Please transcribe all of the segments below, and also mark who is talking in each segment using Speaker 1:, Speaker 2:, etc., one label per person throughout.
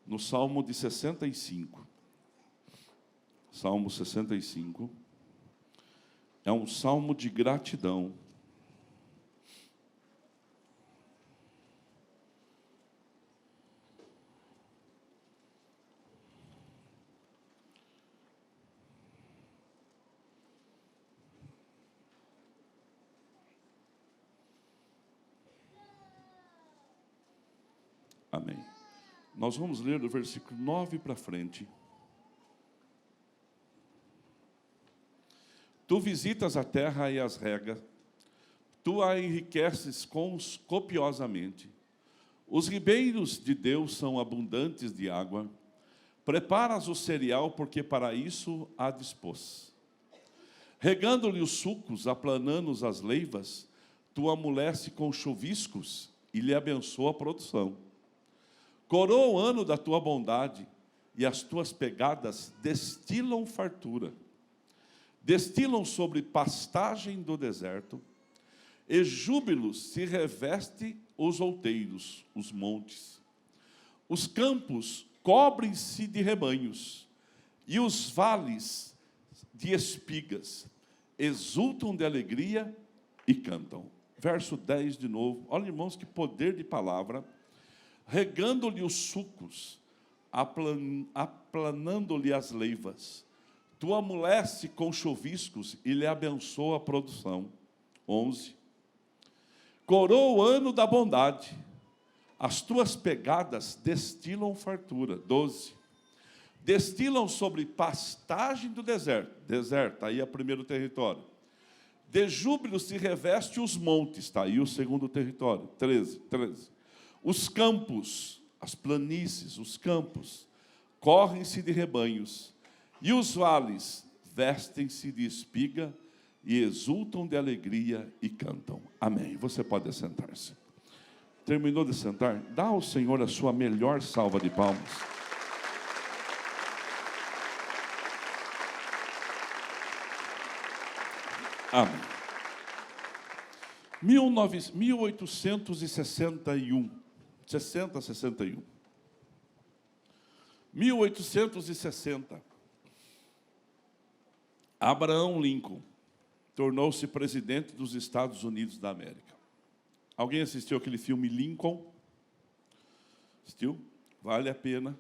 Speaker 1: no Salmo de 65. Salmo 65 é um salmo de gratidão. Amém. Nós vamos ler do versículo 9 para frente. Tu visitas a terra e as rega, tu a enriqueces copiosamente. Os ribeiros de Deus são abundantes de água. Preparas o cereal, porque para isso a dispôs. Regando-lhe os sucos, aplanando as leivas, tu amolece com chuviscos e lhe abençoa a produção. Coroa o ano da tua bondade, e as tuas pegadas destilam fartura. Destilam sobre pastagem do deserto, e júbilos se reveste os outeiros, os montes. Os campos cobrem-se de rebanhos, e os vales de espigas exultam de alegria e cantam. Verso 10 de novo. Olha, irmãos, que poder de palavra. Regando-lhe os sucos, aplanando-lhe as leivas, tu amolece com chuviscos e lhe abençoa a produção. 11. Coroa o ano da bondade, as tuas pegadas destilam fartura. 12. Destilam sobre pastagem do deserto, aí é o primeiro território. De júbilo se reveste os montes, está aí o segundo território. 13. Os campos, as planícies, os campos, correm-se de rebanhos, e os vales vestem-se de espiga, e exultam de alegria e cantam. Amém. Você pode assentar-se. Terminou de sentar? Dá ao Senhor a sua melhor salva de palmas. Amém. 1861. 1860. Abraham Lincoln tornou-se presidente dos Estados Unidos da América. Alguém assistiu aquele filme Lincoln? Assistiu? Vale a pena.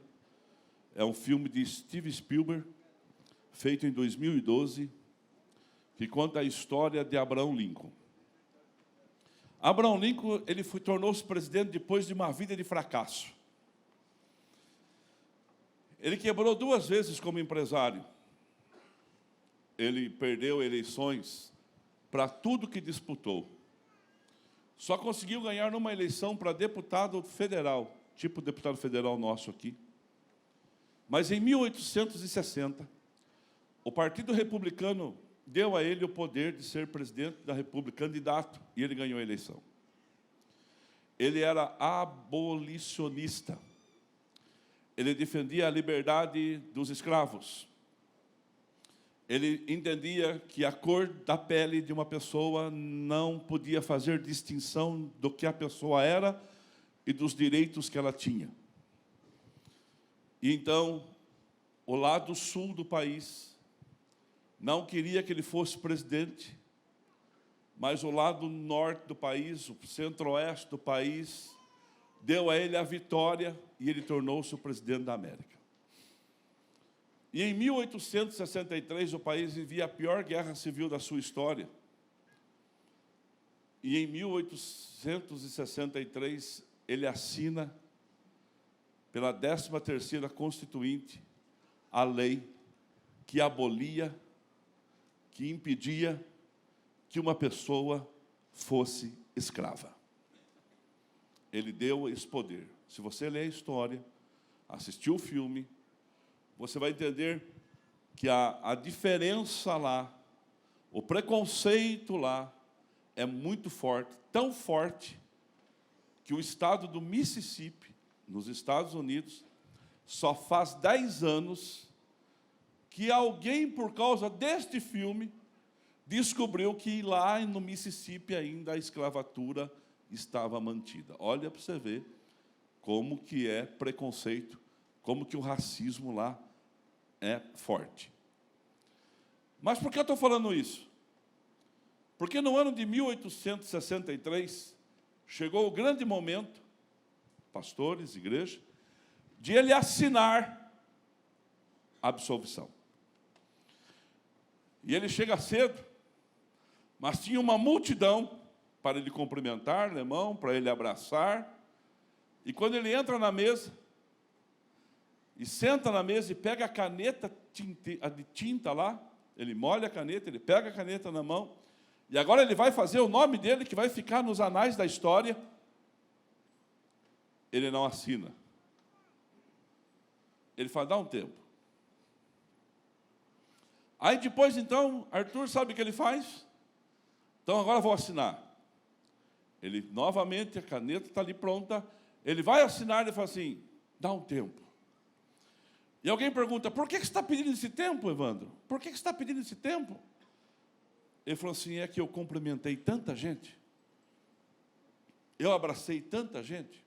Speaker 1: É um filme de Steven Spielberg, feito em 2012, que conta a história de Abraham Lincoln. Abraham Lincoln, tornou-se presidente depois de uma vida de fracasso. Ele quebrou 2 vezes como empresário. Ele perdeu eleições para tudo que disputou. Só conseguiu ganhar numa eleição para deputado federal, tipo deputado federal nosso aqui. Mas em 1860, o Partido Republicano deu a ele o poder de ser presidente da República, candidato, e ele ganhou a eleição. Ele era abolicionista. Ele defendia a liberdade dos escravos. Ele entendia que a cor da pele de uma pessoa não podia fazer distinção do que a pessoa era e dos direitos que ela tinha. E então, o lado sul do país não queria que ele fosse presidente, mas o lado norte do país, o centro-oeste do país, deu a ele a vitória e ele tornou-se o presidente da América. E em 1863, o país vivia a pior guerra civil da sua história. E em 1863, ele assina, pela 13ª Constituinte, a lei que abolia, que impedia que uma pessoa fosse escrava. Ele deu esse poder. Se você ler a história, assistir o filme, você vai entender que a diferença lá, o preconceito lá, é muito forte, tão forte, que o estado do Mississippi, nos Estados Unidos, só faz 10 anos que alguém, por causa deste filme, descobriu que lá no Mississippi ainda a escravatura estava mantida. Olha para você ver como que é preconceito como que o racismo lá é forte. Mas por que eu estou falando isso? Porque no ano de 1863, chegou o grande momento, pastores, igreja, de ele assinar a absolvição. E ele chega cedo, mas tinha uma multidão para ele cumprimentar, irmão, para ele abraçar. E quando ele entra na mesa, e senta na mesa e pega a caneta de tinta lá, ele molha a caneta, ele pega a caneta na mão, e agora ele vai fazer o nome dele, que vai ficar nos anais da história. Ele não assina. Ele fala, dá um tempo. Aí depois, então, Arthur, sabe o que ele faz? Então, agora eu vou assinar. Ele, novamente, a caneta está ali pronta, ele vai assinar e fala assim, dá um tempo. E alguém pergunta, por que você está pedindo esse tempo, Evandro? Por que você está pedindo esse tempo? Ele falou assim, é que eu cumprimentei tanta gente, eu abracei tanta gente,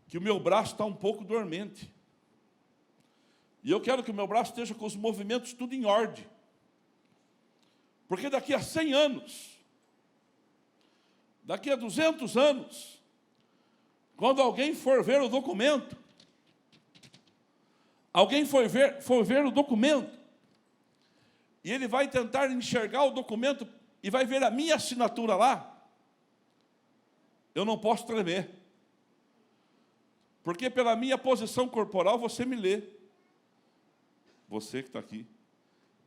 Speaker 1: que o meu braço está um pouco dormente. E eu quero que o meu braço esteja com os movimentos tudo em ordem. Porque daqui a 100 anos, daqui a 200 anos, quando alguém for ver o documento, alguém for ver o documento, e ele vai tentar enxergar o documento e vai ver a minha assinatura lá, eu não posso tremer. Porque pela minha posição corporal você me lê. Você que está aqui.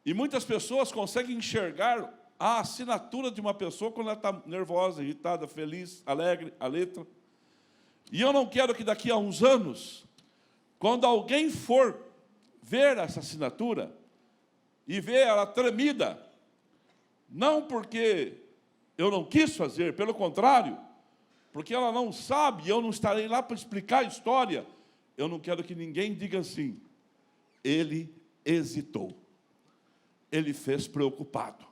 Speaker 1: E muitas pessoas conseguem enxergar a assinatura de uma pessoa quando ela está nervosa, irritada, feliz, alegre, a letra. E eu não quero que daqui a uns anos, quando alguém for ver essa assinatura e ver ela tremida, não porque eu não quis fazer, pelo contrário, porque ela não sabe, eu não estarei lá para explicar a história, eu não quero que ninguém diga assim, ele hesitou, ele fez preocupado,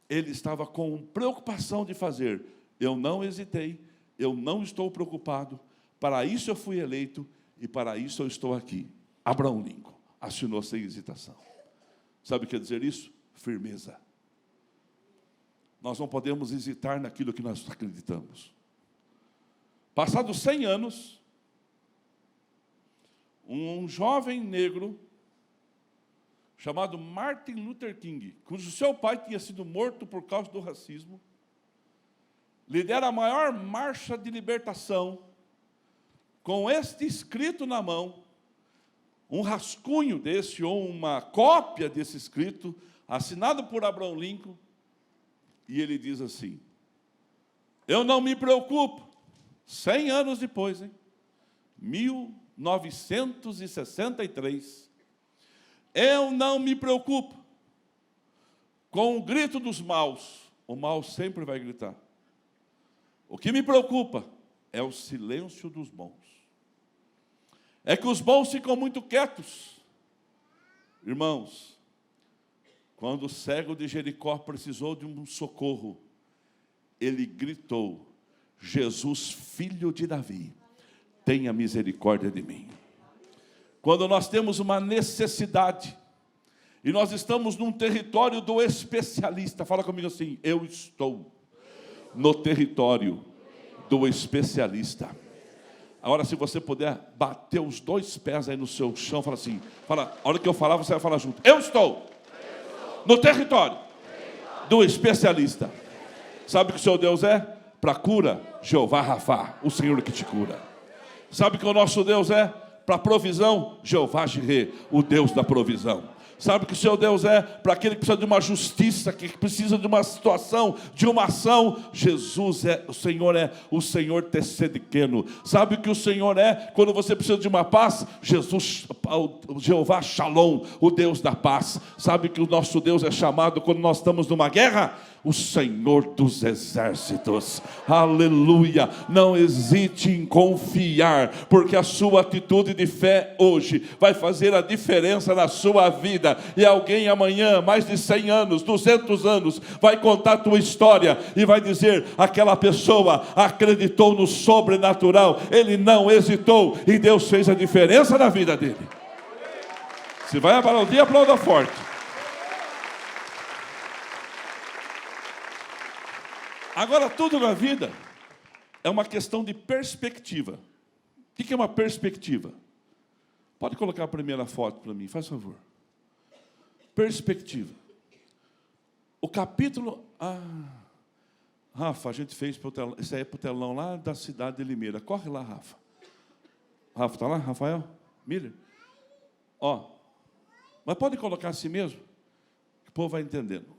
Speaker 1: ele estava com preocupação de fazer, eu não hesitei, eu não estou preocupado, para isso eu fui eleito e para isso eu estou aqui. Abraão Lincoln assinou sem hesitação. Sabe o que quer dizer isso? Firmeza. Nós não podemos hesitar naquilo que nós acreditamos. Passados 100 anos, um jovem negro chamado Martin Luther King, cujo seu pai tinha sido morto por causa do racismo, lidera a maior marcha de libertação, com este escrito na mão, um rascunho desse, ou uma cópia desse escrito, assinado por Abraão Lincoln, e ele diz assim, eu não me preocupo, 100 anos depois, 1963, eu não me preocupo com o grito dos maus, o mal sempre vai gritar. O que me preocupa é o silêncio dos bons. É que os bons ficam muito quietos. Irmãos, quando o cego de Jericó precisou de um socorro, ele gritou, Jesus, filho de Davi, tenha misericórdia de mim. Quando nós temos uma necessidade, e nós estamos num território do especialista, fala comigo assim, eu estou no território do especialista. Agora, se você puder bater os dois pés aí no seu chão, fala assim, fala, a hora que eu falar, você vai falar junto. Eu estou no território do especialista. Sabe o que o seu Deus é? Para cura, Jeová Rafá, o Senhor que te cura. Sabe o que o nosso Deus é? Para provisão, Jeová Jirê, o Deus da provisão. Sabe o que o seu Deus é? Para aquele que precisa de uma justiça, que precisa de uma situação, de uma ação, Jesus é o Senhor Tessediqueno. Sabe o que o Senhor é? Quando você precisa de uma paz, Jesus, o Jeová Shalom, o Deus da paz. Sabe que o nosso Deus é chamado, quando nós estamos numa guerra, o Senhor dos exércitos. Aleluia! Não hesite em confiar, porque a sua atitude de fé hoje vai fazer a diferença na sua vida. E alguém amanhã, mais de 100 anos, 200 anos, vai contar a tua história e vai dizer: aquela pessoa acreditou no sobrenatural, ele não hesitou e Deus fez a diferença na vida dele. Se vai aplaudir, aplauda forte. Agora, tudo na vida é uma questão de perspectiva. O que é uma perspectiva? Pode colocar a primeira foto para mim, faz favor. Perspectiva. O capítulo... Rafa, a gente fez isso aí para o telão lá da cidade de Limeira. Corre lá, Rafa. Rafa está lá? Rafael? Miller? Mas pode colocar assim mesmo? Que o povo vai entendendo.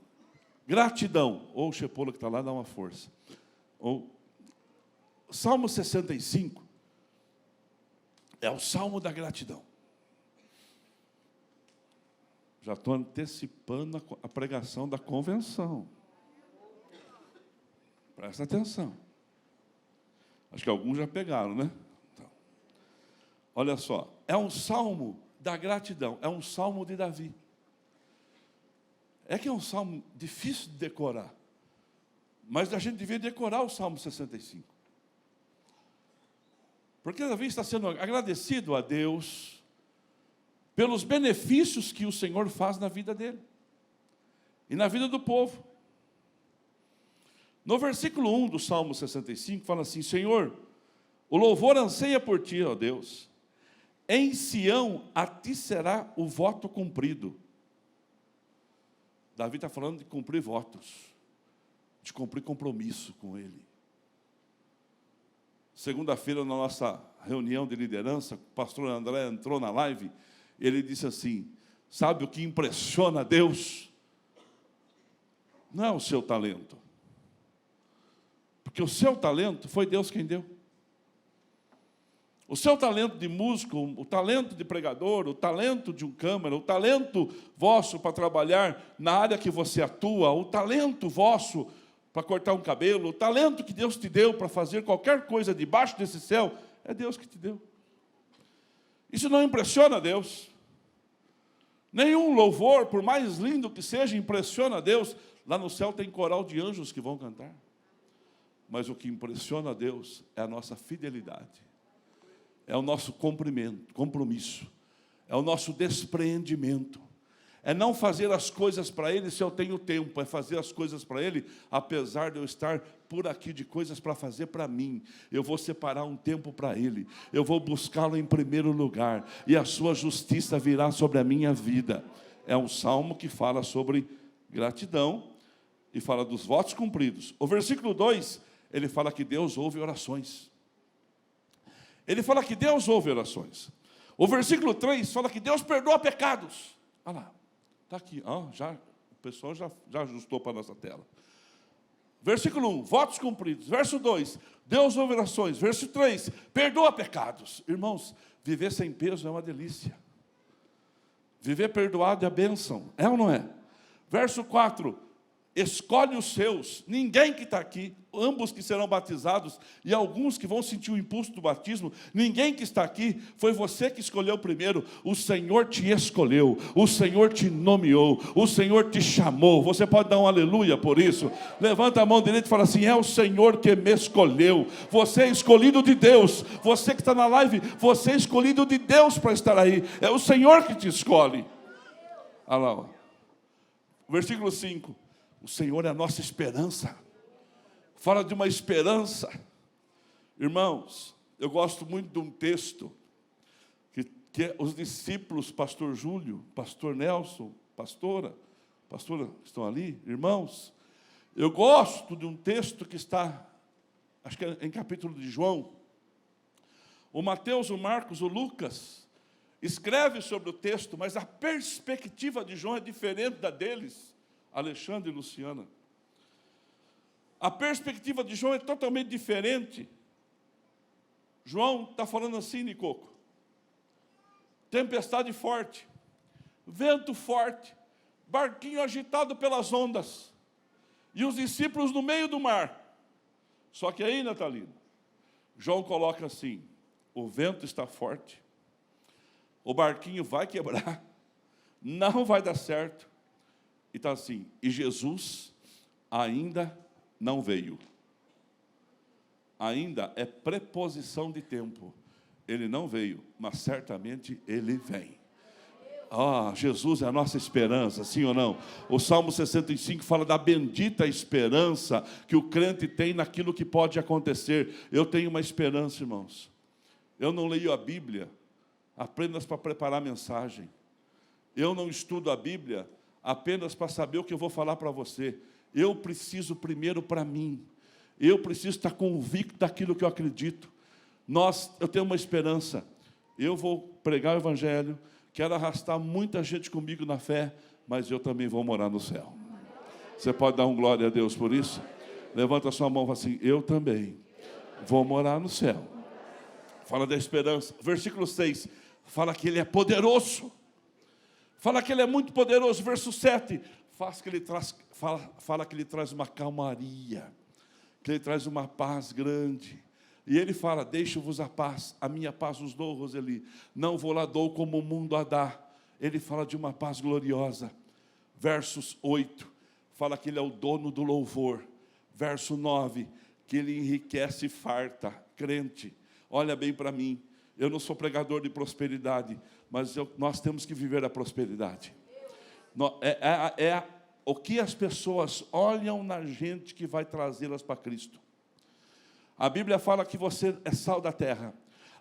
Speaker 1: Gratidão. Ou o Chepolo que está lá, dá uma força. Ou Salmo 65 é o Salmo da gratidão. Já estou antecipando a pregação da convenção. Presta atenção. Acho que alguns já pegaram, né? Então, olha só. É um salmo da gratidão. É um salmo de Davi. É que é um salmo difícil de decorar. Mas a gente devia decorar o Salmo 65. Porque Davi está sendo agradecido a Deus pelos benefícios que o Senhor faz na vida dele. E na vida do povo. No versículo 1 do Salmo 65, fala assim: Senhor, o louvor anseia por ti, ó Deus. Em Sião, a ti será o voto cumprido. Davi está falando de cumprir votos, de cumprir compromisso com Ele. Segunda-feira, na nossa reunião de liderança, o pastor André entrou na live, ele disse assim: sabe o que impressiona Deus? Não é o seu talento. Porque o seu talento foi Deus quem deu. O seu talento de músico, o talento de pregador, o talento de um câmara, o talento vosso para trabalhar na área que você atua, o talento vosso para cortar um cabelo, o talento que Deus te deu para fazer qualquer coisa debaixo desse céu, é Deus que te deu. Isso não impressiona Deus. Nenhum louvor, por mais lindo que seja, impressiona a Deus. Lá no céu tem coral de anjos que vão cantar. Mas o que impressiona a Deus é a nossa fidelidade, é o nosso compromisso, é o nosso despreendimento, é não fazer as coisas para Ele se eu tenho tempo, é fazer as coisas para Ele, apesar de eu estar por aqui de coisas para fazer para mim. Eu vou separar um tempo para Ele, eu vou buscá-lo em primeiro lugar, e a sua justiça virá sobre a minha vida. É um salmo que fala sobre gratidão, e fala dos votos cumpridos. O versículo 2, ele fala que Deus ouve orações. Ele fala que Deus ouve orações. O versículo 3 fala que Deus perdoa pecados. Olha lá, está aqui. O pessoal já ajustou para a nossa tela. Versículo 1, votos cumpridos. Verso 2, Deus ouve orações. Verso 3, perdoa pecados. Irmãos, viver sem peso é uma delícia. Viver perdoado é a bênção. É ou não é? Verso 4, escolhe os seus. Ninguém que está aqui, ambos que serão batizados e alguns que vão sentir o impulso do batismo, ninguém que está aqui, foi você que escolheu primeiro. O Senhor te escolheu, o Senhor te nomeou, o Senhor te chamou. Você pode dar um aleluia por isso? Levanta a mão direita e fala assim: é o Senhor que me escolheu. Você é escolhido de Deus. Você que está na live, você é escolhido de Deus para estar aí. É o Senhor que te escolhe. Olha lá, ó. Versículo 5, o Senhor é a nossa esperança. Fala de uma esperança. Irmãos, eu gosto muito de um texto que os discípulos, pastor Júlio, pastor Nelson, pastora estão ali, irmãos, eu gosto de um texto que está, acho que é em capítulo de João. O Mateus, o Marcos, o Lucas escreve sobre o texto, mas a perspectiva de João é diferente da deles, Alexandre e Luciana. A perspectiva de João é totalmente diferente. João está falando assim, Nicoco: tempestade forte, vento forte, barquinho agitado pelas ondas. E os discípulos no meio do mar. Só que aí, Natalina, João coloca assim: o vento está forte, o barquinho vai quebrar, não vai dar certo. E está assim, e Jesus ainda não veio. Ainda é preposição de tempo. Ele não veio, mas certamente Ele vem. Jesus é a nossa esperança, sim ou não? O Salmo 65 fala da bendita esperança que o crente tem naquilo que pode acontecer. Eu tenho uma esperança, irmãos. Eu não leio a Bíblia apenas para preparar a mensagem. Eu não estudo a Bíblia apenas para saber o que eu vou falar para você. Eu preciso primeiro para mim. Eu preciso estar convicto daquilo que eu acredito. Eu tenho uma esperança. Eu vou pregar o Evangelho, quero arrastar muita gente comigo na fé, mas eu também vou morar no céu. Você pode dar um glória a Deus por isso? Levanta a sua mão e fala assim: eu também vou morar no céu. Fala da esperança. Versículo 6, fala que Ele é poderoso. Fala que Ele é muito poderoso. Verso 7, fala que Ele traz uma calmaria, que Ele traz uma paz grande. E Ele fala: deixo-vos a paz, a minha paz vos dou, Roseli. Não vou lá dou como o mundo a dá. Ele fala de uma paz gloriosa. Versos 8, fala que Ele é o dono do louvor. Verso 9, que Ele enriquece e farta. Crente, olha bem para mim. Eu não sou pregador de prosperidade, mas nós temos que viver a prosperidade. O que as pessoas olham na gente que vai trazê-las para Cristo. A Bíblia fala que você é sal da terra.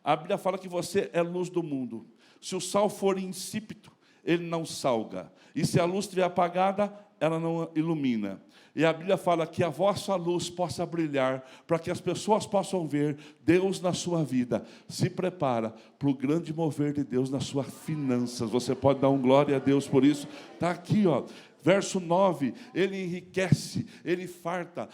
Speaker 1: A Bíblia fala que você é luz do mundo. Se o sal for insípido, ele não salga. E se a luz estiver apagada, ela não ilumina. E a Bíblia fala que a vossa luz possa brilhar, para que as pessoas possam ver Deus na sua vida. Se prepara para o grande mover de Deus nas suas finanças. Você pode dar um glória a Deus por isso? Está aqui, ó. Verso 9, Ele enriquece, Ele farta,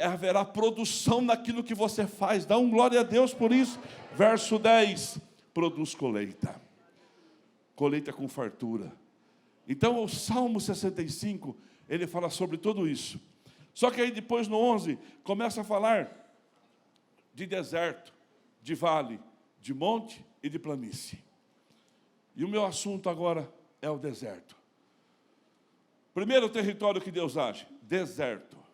Speaker 1: haverá produção naquilo que você faz. Dá um glória a Deus por isso. Verso 10, produz colheita. Colheita com fartura. Então o Salmo 65, ele fala sobre tudo isso. Só que aí depois no 11, começa a falar de deserto, de vale, de monte e de planície. E o meu assunto agora é o deserto. Primeiro território que Deus age, deserto. Vou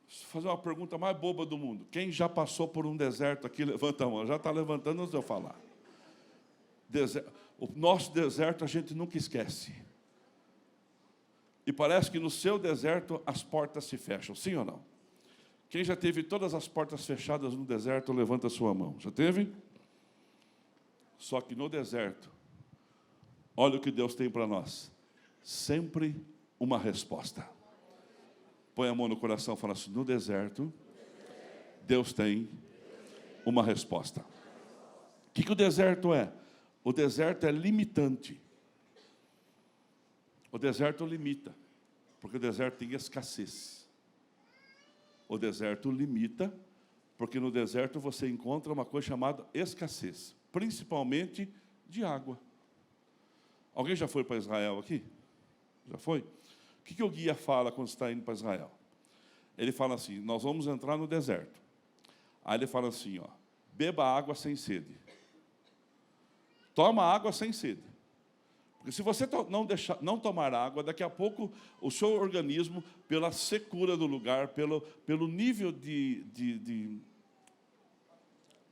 Speaker 1: fazer uma pergunta mais boba do mundo. Quem já passou por um deserto aqui, levanta a mão. Já está levantando antes de eu falar. O nosso deserto a gente nunca esquece. E parece que no seu deserto as portas se fecham, sim ou não? Quem já teve todas as portas fechadas no deserto, levanta a sua mão. Já teve? Só que no deserto, olha o que Deus tem para nós. Sempre uma resposta. Põe a mão no coração e fala assim: no deserto, Deus tem uma resposta. O que o deserto é? O deserto é limitante. O deserto limita, porque o deserto tem escassez. O deserto limita, porque no deserto você encontra uma coisa chamada escassez, principalmente de água. Alguém já foi para Israel aqui? Já foi? O que o guia fala quando está indo para Israel? Ele fala assim: nós vamos entrar no deserto. Aí ele fala assim, ó: beba água sem sede. Toma água sem sede. Porque se você não tomar água, daqui a pouco o seu organismo, pela secura do lugar, pelo nível de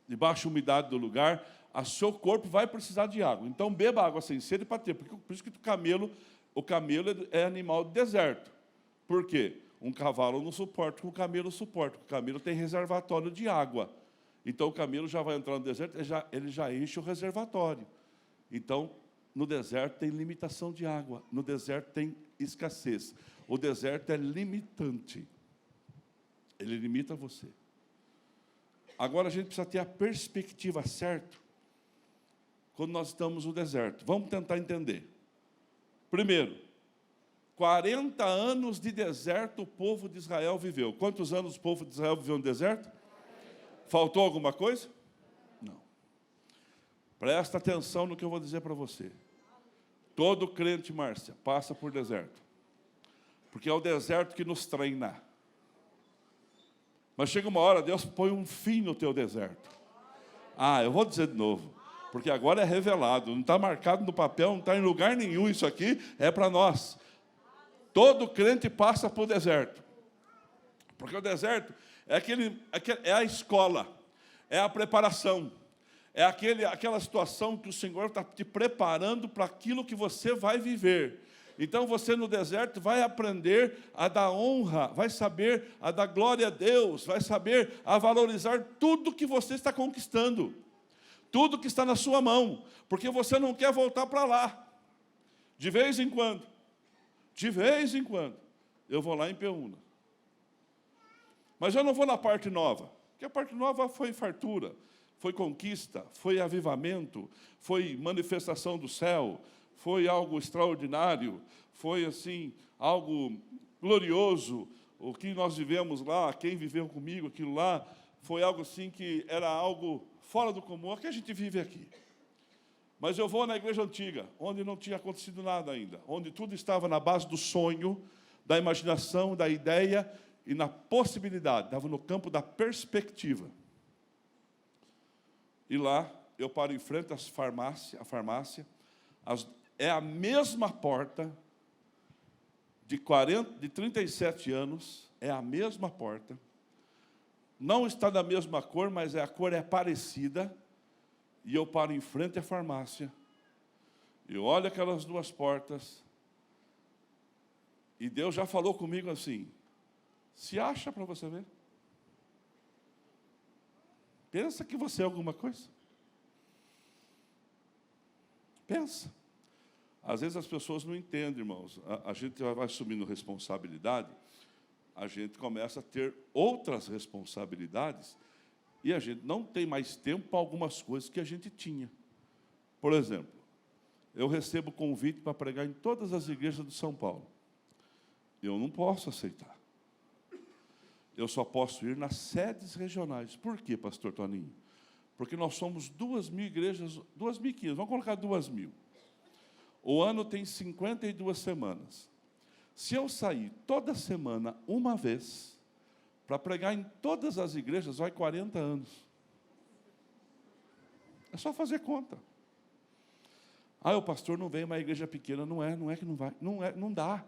Speaker 1: baixa umidade do lugar, o seu corpo vai precisar de água. Então beba água sem sede para ter. Por isso que o camelo é animal de deserto. Por quê? Um cavalo não suporta o que o camelo suporta. O camelo tem reservatório de água. Então o camelo já vai entrar no deserto, ele já enche o reservatório. Então, no deserto tem limitação de água. No deserto tem escassez. O deserto é limitante. Ele limita você. Agora a gente precisa ter a perspectiva certa quando nós estamos no deserto. Vamos tentar entender. Primeiro, 40 anos de deserto o povo de Israel viveu. Quantos anos o povo de Israel viveu no deserto? Faltou alguma coisa? Não. Presta atenção no que eu vou dizer para você. Todo crente, Márcia, passa por deserto. Porque é o deserto que nos treina. Mas chega uma hora, Deus põe um fim no teu deserto. Eu vou dizer de novo, porque agora é revelado, não está marcado no papel, não está em lugar nenhum, isso aqui é para nós. Todo crente passa por deserto. Porque o deserto é a escola, é a preparação, é aquela situação que o Senhor está te preparando para aquilo que você vai viver. Então você no deserto vai aprender a dar honra, vai saber a dar glória a Deus, vai saber a valorizar tudo que você está conquistando, tudo que está na sua mão, porque você não quer voltar para lá. De vez em quando, eu vou lá em Peúna. Mas eu não vou na parte nova, porque a parte nova foi fartura, foi conquista, foi avivamento, foi manifestação do céu, foi algo extraordinário, foi assim, algo glorioso. O que nós vivemos lá, quem viveu comigo, aquilo lá, foi algo assim que era algo fora do comum, que a gente vive aqui. Mas eu vou na igreja antiga, onde não tinha acontecido nada ainda, onde tudo estava na base do sonho, da imaginação, da ideia e na possibilidade, estava no campo da perspectiva. E lá, eu paro em frente à farmácia, é a mesma porta, de 37 anos, é a mesma porta, não está da mesma cor, mas a cor é parecida, e eu paro em frente à farmácia, eu olho aquelas duas portas, e Deus já falou comigo assim, se acha para você ver? Pensa que você é alguma coisa? Pensa. Às vezes as pessoas não entendem, irmãos. A gente vai assumindo responsabilidade, a gente começa a ter outras responsabilidades e a gente não tem mais tempo para algumas coisas que a gente tinha. Por exemplo, eu recebo convite para pregar em todas as igrejas de São Paulo. Eu não posso aceitar. Eu só posso ir nas sedes regionais. Por quê, pastor Toninho? Porque nós somos 2.000 igrejas, 2.500, vamos colocar 2.000. O ano tem 52 semanas. Se eu sair toda semana, uma vez, para pregar em todas as igrejas, vai 40 anos. É só fazer conta. O pastor não vem, uma igreja pequena. Não é que não vai. Não dá.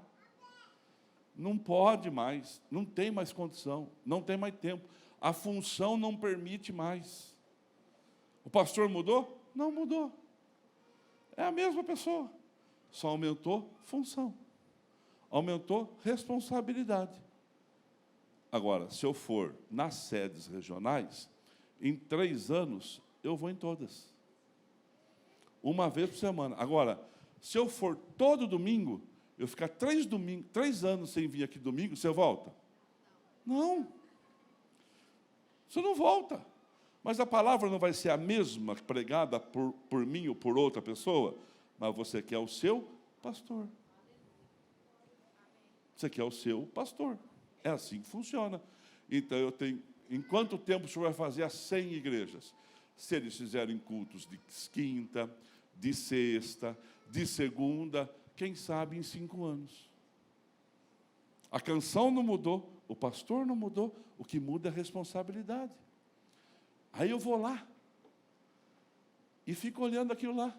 Speaker 1: Não pode mais, não tem mais condição, não tem mais tempo. A função não permite mais. O pastor mudou? Não mudou. É a mesma pessoa. Só aumentou função. Aumentou responsabilidade. Agora, se eu for nas sedes regionais, em 3 anos, eu vou em todas. Uma vez por semana. Agora, se eu for todo domingo, eu ficar 3 anos sem vir aqui domingo, você volta? Não. Você não volta. Mas a palavra não vai ser a mesma pregada por mim ou por outra pessoa, mas você quer o seu pastor. Você quer o seu pastor. É assim que funciona. Então, em quanto tempo o senhor vai fazer as 100 igrejas? Se eles fizerem cultos de quinta, de sexta, de segunda, quem sabe em 5 anos. A canção não mudou, o pastor não mudou, o que muda é a responsabilidade. Aí eu vou lá e fico olhando aquilo lá.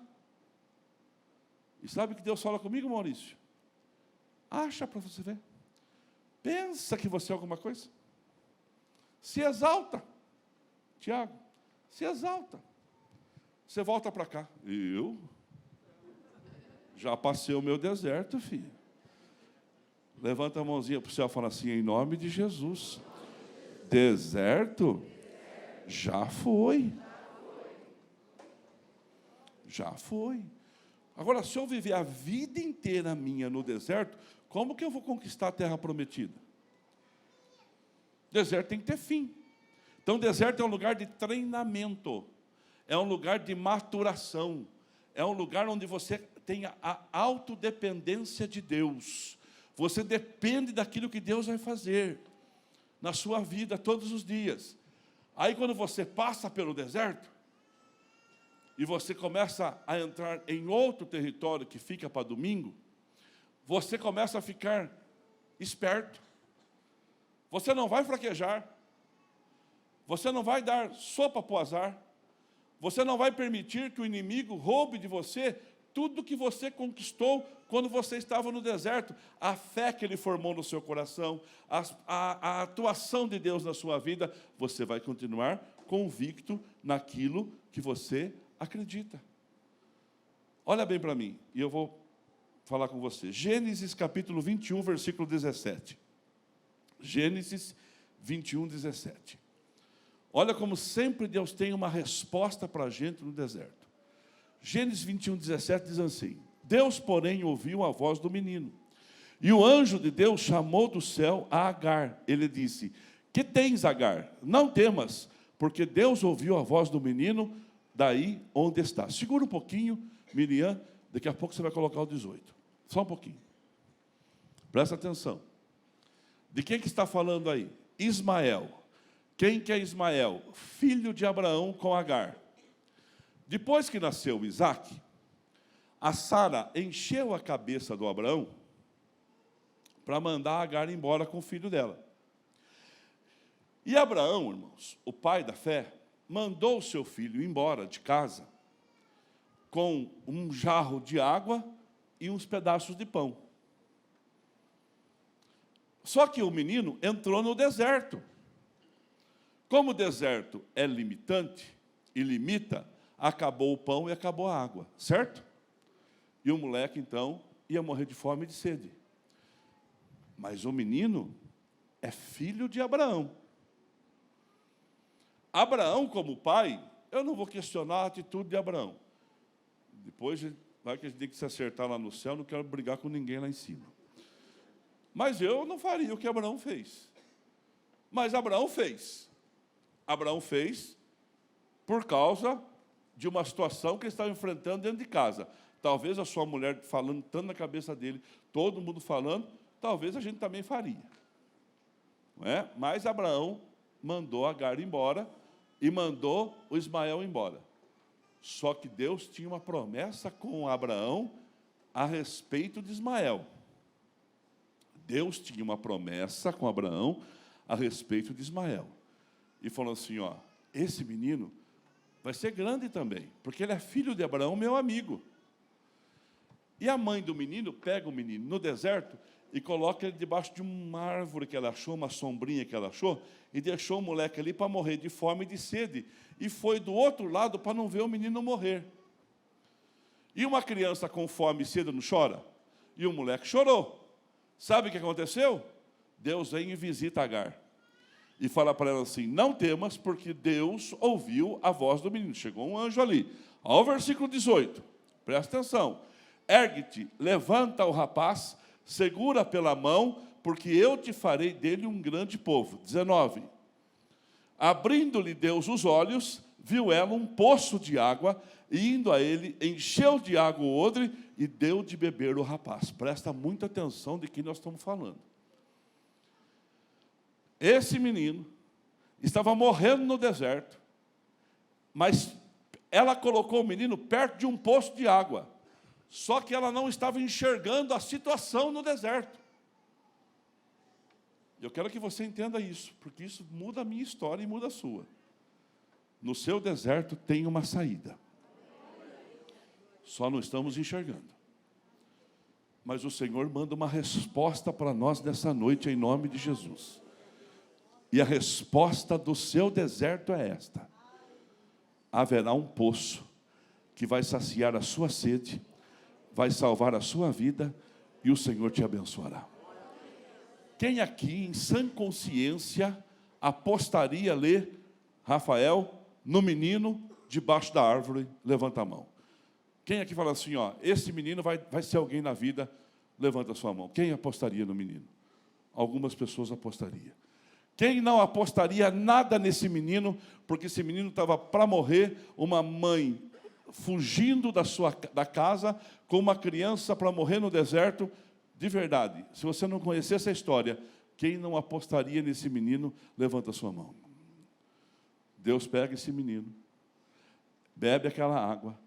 Speaker 1: E sabe o que Deus fala comigo, Maurício? Acha para você ver. Pensa que você é alguma coisa. Se exalta. Tiago, se exalta. Você volta para cá. Eu já passei o meu deserto, filho. Levanta a mãozinha para o céu e fala assim, em nome de Jesus. Deserto? Já foi. Já foi. Agora, se eu viver a vida inteira minha no deserto, como que eu vou conquistar a terra prometida? Deserto tem que ter fim. Então, deserto é um lugar de treinamento. É um lugar de maturação. É um lugar onde você tem a autodependência de Deus. Você depende daquilo que Deus vai fazer na sua vida todos os dias. Aí, quando você passa pelo deserto, e você começa a entrar em outro território que fica para domingo, você começa a ficar esperto. Você não vai fraquejar. Você não vai dar sopa para o azar. Você não vai permitir que o inimigo roube de você tudo que você conquistou quando você estava no deserto. A fé que ele formou no seu coração, a atuação de Deus na sua vida, você vai continuar convicto naquilo que você acredita. Olha bem para mim, e eu vou falar com você. Gênesis capítulo 21, versículo 17. Gênesis 21, 17. Olha como sempre Deus tem uma resposta para a gente no deserto. Gênesis 21, 17 diz assim: Deus, porém, ouviu a voz do menino. E o anjo de Deus chamou do céu a Agar. Ele disse: que tens, Agar? Não temas, porque Deus ouviu a voz do menino daí onde está. Segura um pouquinho, Miriam, daqui a pouco você vai colocar o 18. Só um pouquinho. Presta atenção. De quem que está falando aí? Ismael. Quem que é Ismael? Filho de Abraão com Agar. Depois que nasceu Isaac, a Sara encheu a cabeça do Abraão para mandar Agar embora com o filho dela. E Abraão, irmãos, o pai da fé, mandou o seu filho embora de casa com um jarro de água e uns pedaços de pão. Só que o menino entrou no deserto. Como o deserto é limitante e limita, acabou o pão e acabou a água, certo? E o moleque, então, ia morrer de fome e de sede. Mas o menino é filho de Abraão. Abraão, como pai, eu não vou questionar a atitude de Abraão. Depois vai que a gente tem que se acertar lá no céu, não quero brigar com ninguém lá em cima. Mas eu não faria o que Abraão fez. Mas Abraão fez. Abraão fez por causa de uma situação que ele estava enfrentando dentro de casa. Talvez a sua mulher falando tanto na cabeça dele, todo mundo falando, talvez a gente também faria. Não é? Mas Abraão mandou Agar embora e mandou o Ismael embora. Só que Deus tinha uma promessa com Abraão a respeito de Ismael. Deus tinha uma promessa com Abraão a respeito de Ismael. E falou assim, ó, esse menino vai ser grande também, porque ele é filho de Abraão, meu amigo. E a mãe do menino pega o menino no deserto e coloca ele debaixo de uma árvore que ela achou, uma sombrinha que ela achou, e deixou o moleque ali para morrer de fome e de sede. E foi do outro lado para não ver o menino morrer. E uma criança com fome e sede não chora? E o moleque chorou. Sabe o que aconteceu? Deus vem e visita Agar. E fala para ela assim, não temas, porque Deus ouviu a voz do menino. Chegou um anjo ali. Ao versículo 18, presta atenção. Ergue-te, levanta o rapaz, segura pela mão, porque eu te farei dele um grande povo. 19. Abrindo-lhe Deus os olhos, viu ela um poço de água, e indo a ele, encheu de água o odre, e deu de beber o rapaz. Presta muita atenção de quem nós estamos falando. Esse menino estava morrendo no deserto, mas ela colocou o menino perto de um poço de água. Só que ela não estava enxergando a situação no deserto. Eu quero que você entenda isso, porque isso muda a minha história e muda a sua. No seu deserto tem uma saída. Só não estamos enxergando. Mas o Senhor manda uma resposta para nós nessa noite, em nome de Jesus. E a resposta do seu deserto é esta: haverá um poço que vai saciar a sua sede, vai salvar a sua vida, e o Senhor te abençoará. Quem aqui, em sã consciência, apostaria, Rafael, no menino debaixo da árvore? Levanta a mão. Quem aqui fala assim, ó, esse menino vai ser alguém na vida? Levanta a sua mão. Quem apostaria no menino? Algumas pessoas apostariam. Quem não apostaria nada nesse menino, porque esse menino estava para morrer, uma mãe fugindo da casa, com uma criança para morrer no deserto? De verdade, se você não conhecer essa história, quem não apostaria nesse menino, levanta a sua mão. Deus pega esse menino, bebe aquela água,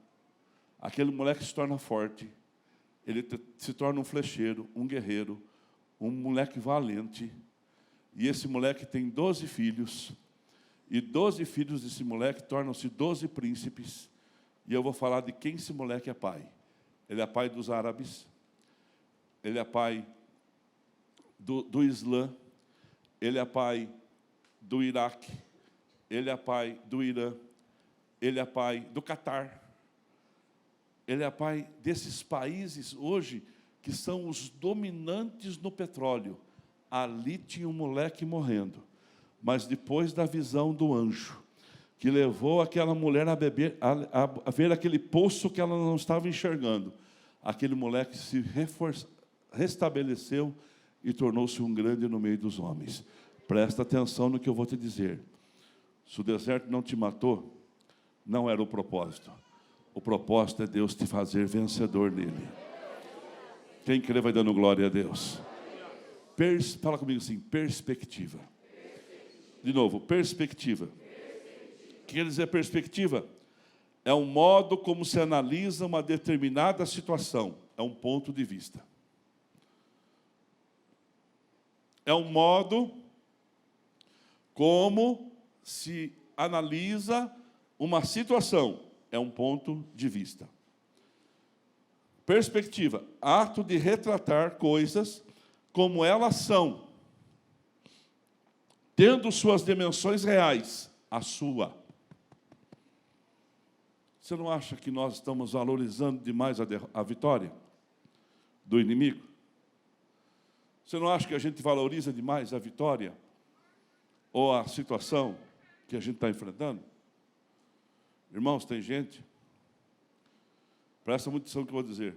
Speaker 1: aquele moleque se torna forte, ele se torna um flecheiro, um guerreiro, um moleque valente, e esse moleque tem 12 filhos, e 12 filhos desse moleque tornam-se 12 príncipes, e eu vou falar de quem esse moleque é pai. Ele é pai dos árabes, ele é pai do Islã, ele é pai do Iraque, ele é pai do Irã, ele é pai do Catar, ele é pai desses países hoje que são os dominantes no petróleo. Ali tinha um moleque morrendo, mas depois da visão do anjo, que levou aquela mulher a beber, a ver aquele poço que ela não estava enxergando, aquele moleque se restabeleceu e tornou-se um grande no meio dos homens. Presta atenção no que eu vou te dizer. Se o deserto não te matou, não era o propósito. O propósito é Deus te fazer vencedor nele. Quem crê vai dando glória a Deus. Fala comigo assim, perspectiva. De novo, perspectiva. O que quer dizer perspectiva? É um modo como se analisa uma determinada situação. É um ponto de vista. É um modo como se analisa uma situação. É um ponto de vista. Perspectiva, ato de retratar coisas como elas são, tendo suas dimensões reais, a sua. Você não acha que nós estamos valorizando demais a vitória do inimigo? Você não acha que a gente valoriza demais a vitória ou a situação que a gente está enfrentando? Irmãos, tem gente, presta muita atenção no que eu vou dizer.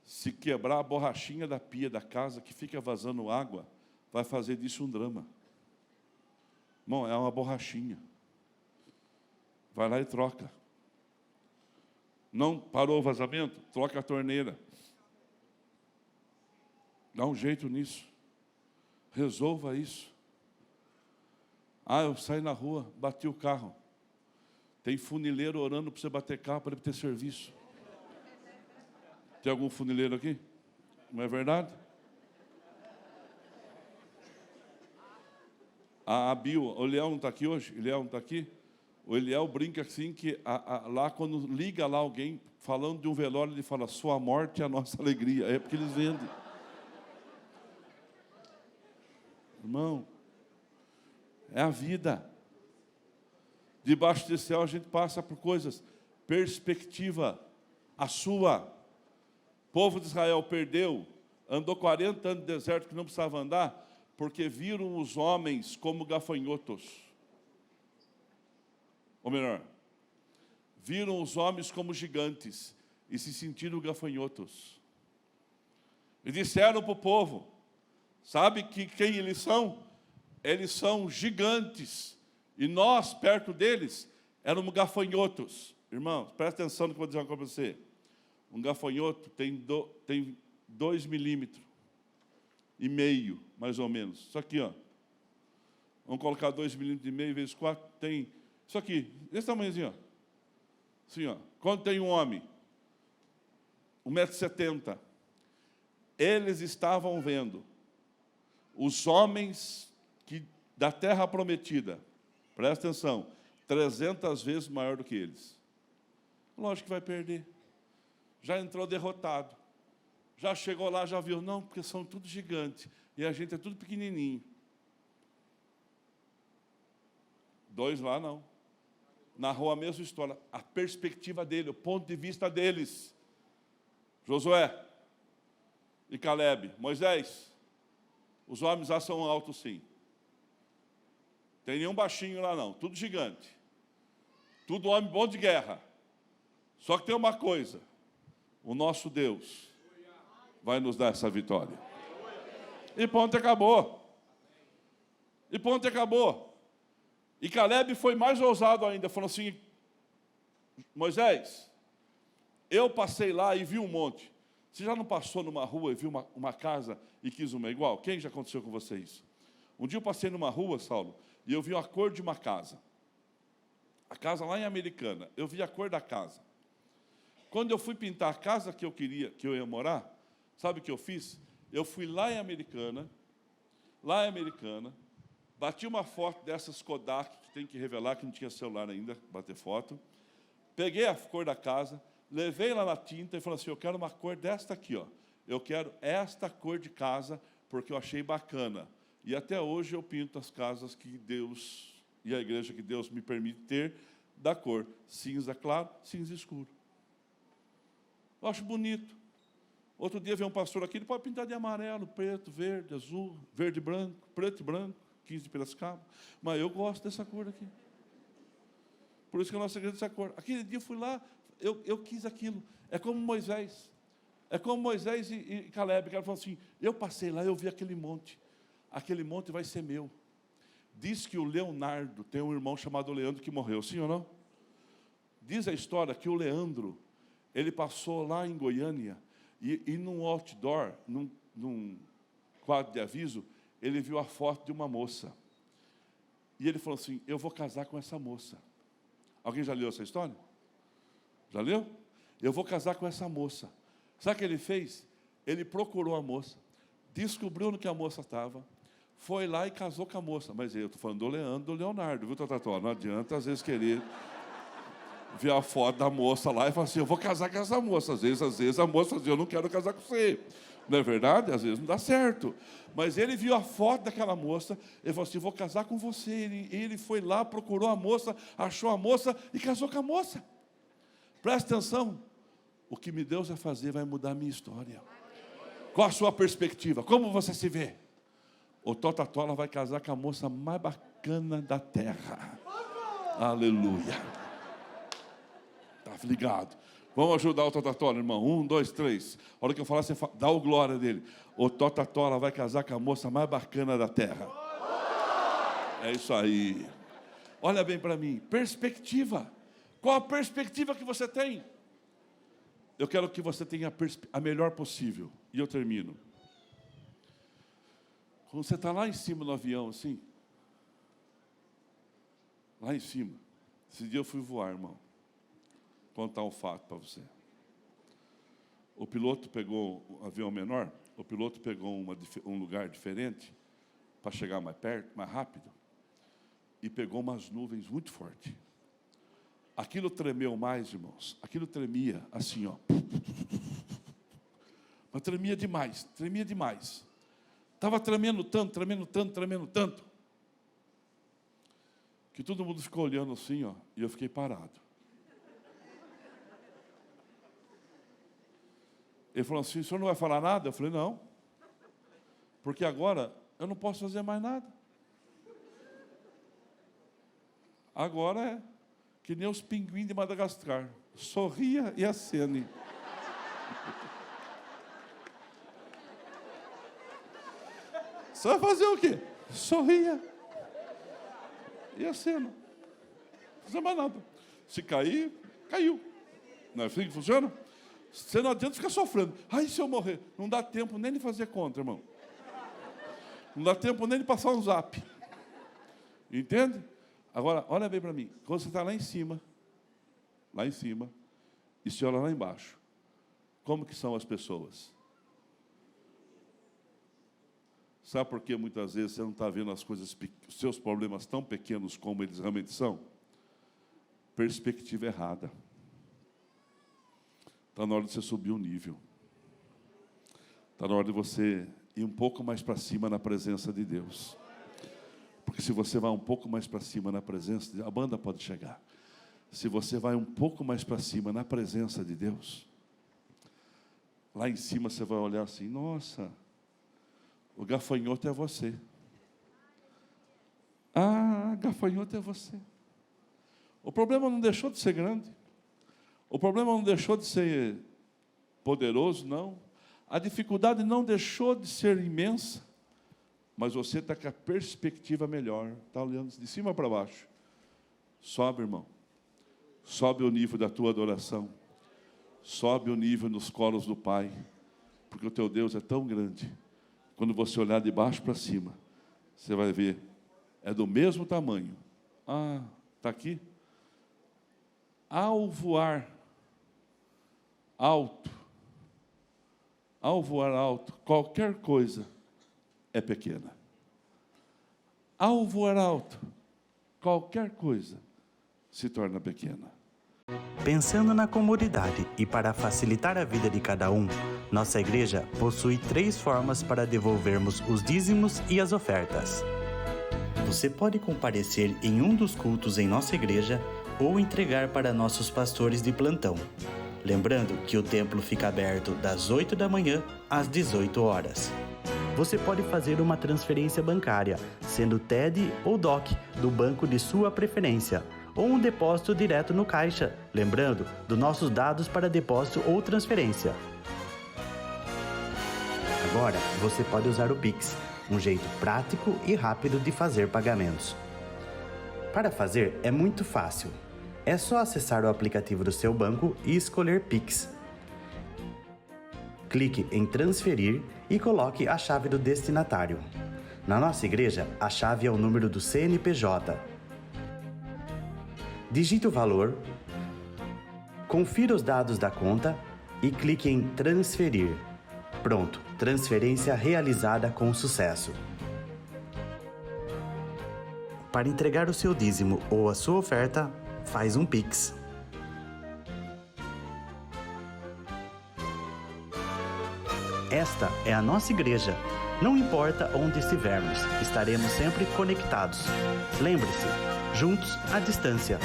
Speaker 1: Se quebrar a borrachinha da pia da casa que fica vazando água, vai fazer disso um drama. Irmão, é uma borrachinha. Vai lá e troca. Não parou o vazamento? Troca a torneira. Dá um jeito nisso. Resolva isso. Ah, eu saí na rua, bati o carro. Tem funileiro orando para você bater carro para ele ter serviço. Tem algum funileiro aqui? Não é verdade? A Bio, o Eliel não está aqui hoje? Eliel não está aqui? O Eliel brinca assim que lá quando liga lá alguém falando de um velório, ele fala, sua morte é a nossa alegria. É porque eles vendem. Irmão, é a vida. Debaixo desse céu a gente passa por coisas. Perspectiva, a sua. O povo de Israel perdeu, andou 40 anos no deserto que não precisava andar, porque viram os homens como gafanhotos. Ou melhor, viram os homens como gigantes e se sentiram gafanhotos. E disseram para o povo, sabe quem eles são? Eles são gigantes. E nós, perto deles, éramos gafanhotos. Irmão, presta atenção no que eu vou dizer uma coisa para você. Um gafanhoto tem 2,5 milímetros, mais ou menos. Isso aqui, ó. Vamos colocar 2,5 milímetros vezes 4, tem isso aqui, desse tamanhozinho, ó. Assim, ó. Quando tem um homem, 1,70 m, eles estavam vendo os homens da terra prometida, presta atenção, 300 vezes maior do que eles. Lógico que vai perder. Já entrou derrotado. Já chegou lá, já viu, não, porque são tudo gigantes. E a gente é tudo pequenininho. 2 lá, não. Narrou a mesma história. A perspectiva dele, o ponto de vista deles. Josué e Caleb, Moisés, os homens lá são altos, sim. Tem nenhum baixinho lá, não. Tudo gigante. Tudo homem bom de guerra. Só que tem uma coisa. O nosso Deus vai nos dar essa vitória. E ponto, acabou. E ponto, acabou. E Caleb foi mais ousado ainda, falou assim, Moisés, eu passei lá e vi um monte. Você já não passou numa rua e viu uma casa e quis uma igual? Quem já aconteceu com vocês? Um dia eu passei numa rua, Saulo, e eu vi a cor de uma casa. A casa lá em Americana, eu vi a cor da casa. Quando eu fui pintar a casa que eu queria, que eu ia morar, sabe o que eu fiz? Eu fui lá em Americana, bati uma foto dessas Kodak, que tem que revelar que não tinha celular ainda, bater foto. Peguei a cor da casa, levei lá na tinta e falei assim, eu quero uma cor desta aqui, ó. Eu quero esta cor de casa, porque eu achei bacana. E até hoje eu pinto as casas que Deus, e a igreja que Deus me permite ter, da cor cinza claro, cinza escuro. Eu acho bonito. Outro dia veio um pastor aqui, ele pode pintar de amarelo, preto, verde, azul, verde e branco, preto e branco, 15 de Piracicaba. Mas eu gosto dessa cor aqui. Por isso que a nossa igreja é dessa cor. Aquele dia eu fui lá, eu quis aquilo. É como Moisés. É como Moisés e Caleb, que ela falou assim, eu passei lá, eu vi aquele monte vai ser meu. Diz que o Leonardo tem um irmão chamado Leandro que morreu, sim ou não? Diz a história que o Leandro, ele passou lá em Goiânia, e num outdoor, num quadro de aviso, ele viu a foto de uma moça. E ele falou assim, eu vou casar com essa moça. Alguém já leu essa história? Já leu? Eu vou casar com essa moça. Sabe o que ele fez? Ele procurou a moça, descobriu no que a moça estava, foi lá e casou com a moça. Mas eu estou falando do Leandro, do Leonardo, viu, Tatató? Não adianta, às vezes, querer ver a foto da moça lá e falar assim, eu vou casar com essa moça. Às vezes a moça diz, eu não quero casar com você. Não é verdade? Às vezes não dá certo. Mas ele viu a foto daquela moça, ele falou assim, vou casar com você. Ele foi lá, procurou a moça, achou a moça e casou com a moça. Presta atenção, o que Deus vai fazer vai mudar a minha história. Qual a sua perspectiva? Como você se vê? O Totatola vai casar com a moça mais bacana da terra. Aleluia. Está ligado? Vamos ajudar o Totatola, irmão. 1, 2, 3. A hora que eu falar, você dá o glória dele. O Totatola vai casar com a moça mais bacana da terra. É isso aí. Olha bem para mim. Perspectiva. Qual a perspectiva que você tem? Eu quero que você tenha a melhor possível. E eu termino. Quando você está lá em cima no avião, assim, lá em cima, esse dia eu fui voar, irmão. Vou contar um fato para você. O piloto pegou um avião menor, o piloto pegou um lugar diferente para chegar mais perto, mais rápido, e pegou umas nuvens muito fortes. Aquilo tremeu mais, irmãos. Aquilo tremia assim, ó. Mas tremia demais, tremia demais. Estava tremendo tanto, que todo mundo ficou olhando assim, ó, e eu fiquei parado. Ele falou assim, o senhor não vai falar nada? Eu falei, não. Porque agora eu não posso fazer mais nada. Agora é que nem os pinguins de Madagascar. Sorria e acene. Você vai fazer o quê? Sorria e acena. Não fazer mais nada. Se cair, caiu. Não é assim que funciona? Você não adianta ficar sofrendo. Ai, se eu morrer? Não dá tempo nem de fazer conta, irmão. Não dá tempo nem de passar um zap. Entende? Agora, olha bem para mim. Quando você está lá em cima, e você olha lá embaixo, como que são as pessoas? Sabe por que muitas vezes você não está vendo as coisas, os seus problemas tão pequenos como eles realmente são? Perspectiva errada. Está na hora de você subir o nível. Está na hora de você ir um pouco mais para cima na presença de Deus. Porque se você vai um pouco mais para cima na presença de Deus, a banda pode chegar. Se você vai um pouco mais para cima na presença de Deus, lá em cima você vai olhar assim, nossa, o gafanhoto é você. Ah, gafanhoto é você. O problema não deixou de ser grande. O problema não deixou de ser poderoso, não. A dificuldade não deixou de ser imensa. Mas você está com a perspectiva melhor. Está olhando de cima para baixo. Sobe, irmão. Sobe o nível da tua adoração. Sobe o nível nos colos do Pai. Porque o teu Deus é tão grande. Quando você olhar de baixo para cima, você vai ver. É do mesmo tamanho. Ah, está aqui? Ao voar alto, Ao voar alto, qualquer coisa é pequena. Ao voar alto, qualquer coisa se torna pequena.
Speaker 2: Pensando na comunidade e para facilitar a vida de cada um, nossa igreja possui 3 formas para devolvermos os dízimos e as ofertas. Você pode comparecer em um dos cultos em nossa igreja ou entregar para nossos pastores de plantão. Lembrando que o templo fica aberto das 8 da manhã às 18 horas. Você pode fazer uma transferência bancária, sendo TED ou DOC, do banco de sua preferência, ou um depósito direto no caixa, lembrando dos nossos dados para depósito ou transferência. Agora, você pode usar o Pix, um jeito prático e rápido de fazer pagamentos. Para fazer, é muito fácil. É só acessar o aplicativo do seu banco e escolher Pix. Clique em transferir e coloque a chave do destinatário. Na nossa igreja, a chave é o número do CNPJ. Digite o valor, confira os dados da conta e clique em transferir. Pronto, transferência realizada com sucesso. Para entregar o seu dízimo ou a sua oferta, faz um Pix. Esta é a nossa igreja. Não importa onde estivermos, estaremos sempre conectados. Lembre-se, juntos à distância.